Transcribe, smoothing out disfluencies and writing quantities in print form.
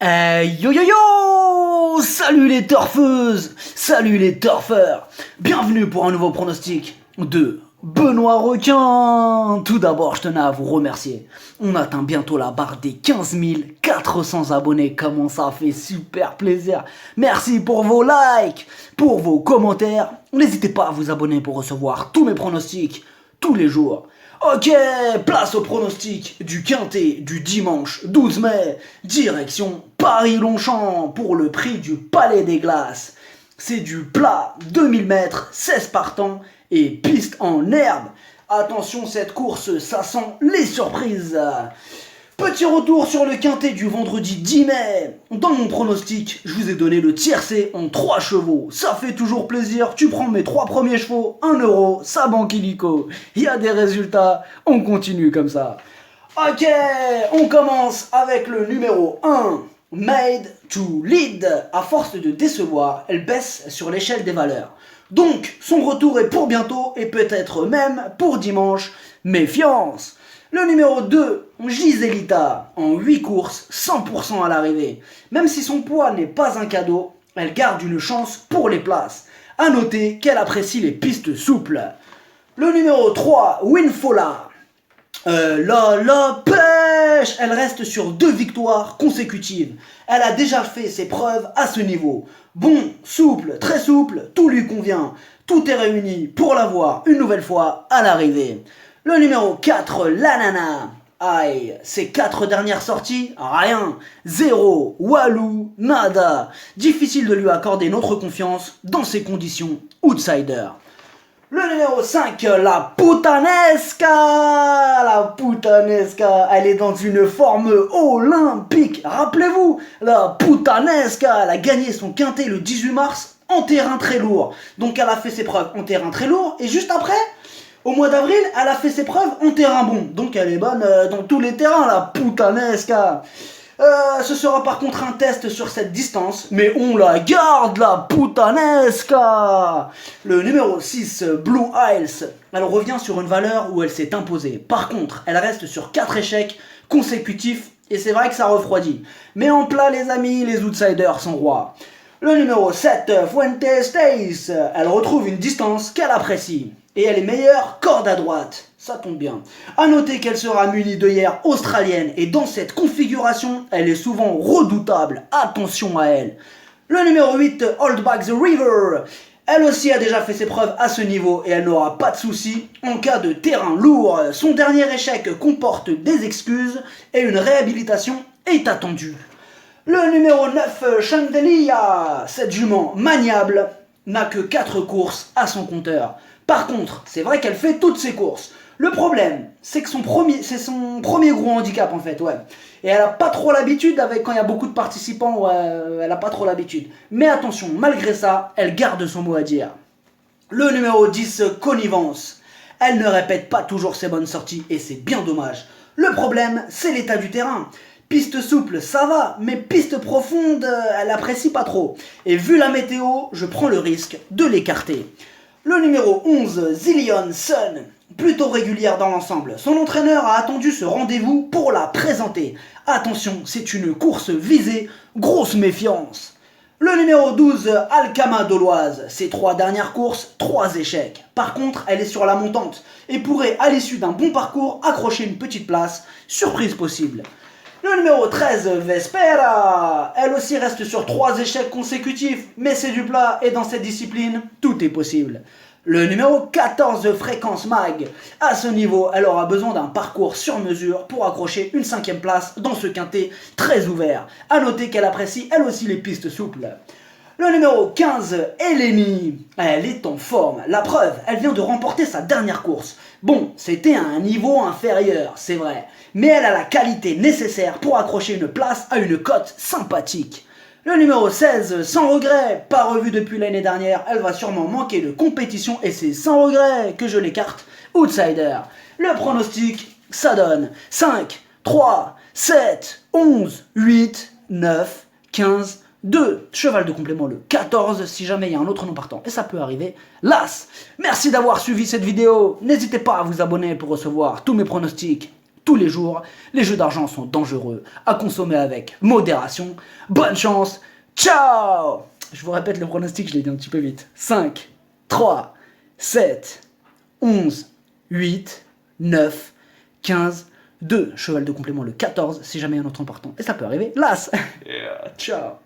Yo yo yo! Salut les turfeuses! Salut les turfeurs! Bienvenue pour un nouveau pronostic de Benoît Requin! Tout d'abord, je tenais à vous remercier. On atteint bientôt la barre des 15 400 abonnés. Comment ça fait super plaisir! Merci pour vos likes, pour vos commentaires. N'hésitez pas à vous abonner pour recevoir tous mes pronostics tous les jours. Ok, place au pronostic du quintet du dimanche 12 mai, direction Paris-Longchamp pour le prix du Palais des Glaces. C'est du plat 2000 mètres, 16 partants et piste en herbe. Attention, cette course, ça sent les surprises. Petit retour sur le quintet du vendredi 10 mai. Dans mon pronostic, je vous ai donné le tiercé en 3 chevaux. Ça fait toujours plaisir, tu prends mes 3 premiers chevaux, 1 euro, ça banque illico. Il y a des résultats, on continue comme ça. Ok, on commence avec le numéro 1. Made to Lead. À force de décevoir, elle baisse sur l'échelle des valeurs. Donc, son retour est pour bientôt et peut-être même pour dimanche. Méfiance. Le numéro 2, Giselita, en 8 courses, 100% à l'arrivée. Même si son poids n'est pas un cadeau, elle garde une chance pour les places. A noter qu'elle apprécie les pistes souples. Le numéro 3, Winfola. La pêche. Elle reste sur 2 victoires consécutives. Elle a déjà fait ses preuves à ce niveau. Bon, souple, très souple, tout lui convient. Tout est réuni pour la voir une nouvelle fois à l'arrivée. Le numéro 4, l'Anana. Aïe, ses 4 dernières sorties, rien. 0, walou, nada. Difficile de lui accorder notre confiance dans ces conditions outsider. Le numéro 5, la Putanesca. La Putanesca, elle est dans une forme olympique. Rappelez-vous, la Putanesca, elle a gagné son quintet le 18 mars en terrain très lourd. Donc elle a fait ses preuves en terrain très lourd et juste après, au mois d'avril, elle a fait ses preuves en terrain bon. Donc elle est bonne dans tous les terrains, la Putanesca. Ce sera par contre un test sur cette distance, mais on la garde, la Putanesca. Le numéro 6, Blue Isles, elle revient sur une valeur où elle s'est imposée. Par contre, elle reste sur 4 échecs consécutifs, et c'est vrai que ça refroidit. Mais en plat les amis, les outsiders sont rois. Le numéro 7, Fuente Stace, elle retrouve une distance qu'elle apprécie. Et elle est meilleure corde à droite. Ça tombe bien. A noter qu'elle sera munie d'œillères australiennes et dans cette configuration, elle est souvent redoutable. Attention à elle. Le numéro 8, Old Back the River. Elle aussi a déjà fait ses preuves à ce niveau et elle n'aura pas de soucis en cas de terrain lourd. Son dernier échec comporte des excuses et une réhabilitation est attendue. Le numéro 9, Chandelia. Cette jument maniable n'a que 4 courses à son compteur. Par contre, c'est vrai qu'elle fait toutes ses courses. Le problème, c'est que c'est son premier gros handicap en fait, ouais. Et elle a pas trop l'habitude quand il y a beaucoup de participants, ouais, elle a pas trop l'habitude. Mais attention, malgré ça, elle garde son mot à dire. Le numéro 10, Connivence. Elle ne répète pas toujours ses bonnes sorties et c'est bien dommage. Le problème, c'est l'état du terrain. Piste souple, ça va, mais piste profonde, elle apprécie pas trop. Et vu la météo, je prends le risque de l'écarter. Le numéro 11, Zillion Sun, plutôt régulière dans l'ensemble. Son entraîneur a attendu ce rendez-vous pour la présenter. Attention, c'est une course visée, grosse méfiance. Le numéro 12, Alcama Doloise. Ses 3 dernières courses, 3 échecs. Par contre, elle est sur la montante et pourrait, à l'issue d'un bon parcours, accrocher une petite place, surprise possible. Le numéro 13, Vespera. Elle aussi reste sur 3 échecs consécutifs, mais c'est du plat et dans cette discipline, tout est possible. Le numéro 14, Fréquence Mag. À ce niveau, elle aura besoin d'un parcours sur mesure pour accrocher une 5e place dans ce quintet très ouvert. A noter qu'elle apprécie elle aussi les pistes souples. Le numéro 15, Eleni. Elle est en forme. La preuve, elle vient de remporter sa dernière course. Bon, c'était à un niveau inférieur, c'est vrai. Mais elle a la qualité nécessaire pour accrocher une place à une cote sympathique. Le numéro 16, Sans regret, pas revu depuis l'année dernière, elle va sûrement manquer de compétition et c'est sans regret que je l'écarte. Outsider. Le pronostic, ça donne 5, 3, 7, 11, 8, 9, 15, 2, cheval de complément le 14, si jamais il y a un autre nom partant, et ça peut arriver, l'As. Merci d'avoir suivi cette vidéo, n'hésitez pas à vous abonner pour recevoir tous mes pronostics tous les jours. Les jeux d'argent sont dangereux, à consommer avec modération. Bonne chance, ciao! Je vous répète le pronostic, je l'ai dit un petit peu vite. 5, 3, 7, 11, 8, 9, 15, 2, cheval de complément le 14, si jamais il y a un autre important. Et ça peut arriver, l'as. Yeah, ciao.